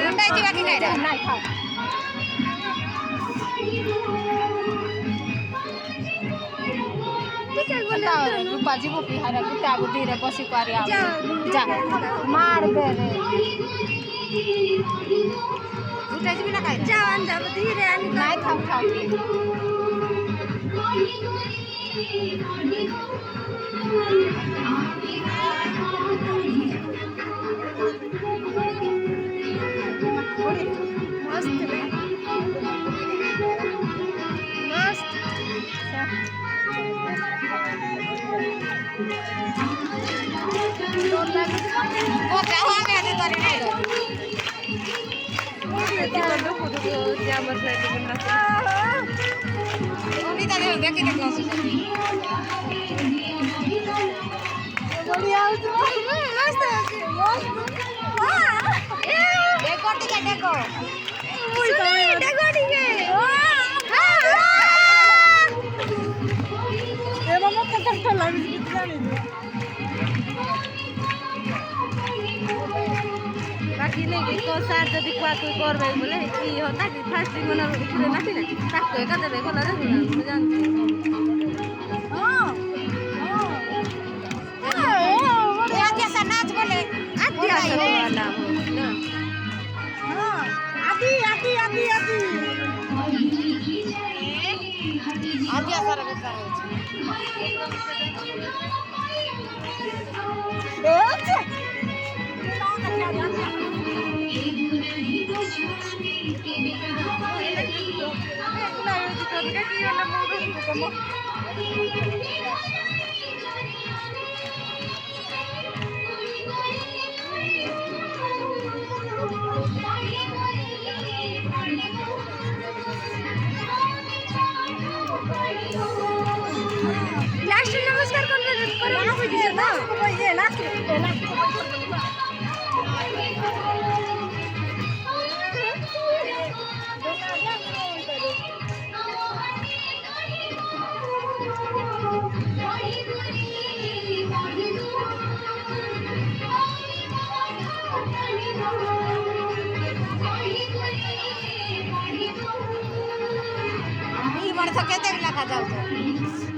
रुंडायची बाकी काय रे? नाही खाऊ रूपाजी बुपी हरा कुत्ता को धीरे बसी पारी आ जा मार दे रे रुंडायची बिना काय रे? जान जा धीरे आणि नाही थांब खाऊ मस्त मस्त मोठ्या वांगे आधी तरी नाही रे. कोणी त्या देऊ द्या किती क्लास डेको ठीक आहे डेको बाकी नहीं को सार जदि कुआ कोई करबे बोले की होता कि फास्टिंग बना उठरे नाथि ना ताको एका देबे कोला दे ना जानती हां या जैसा नाच बोले आदि वाला ना हां आदि आदि आदि आदि आदि सारा बेकार होय लास्ट नमस्कार करना पाहिजे ना पाहिजे लास्ट मी म्हणतो केते लाखा जाऊ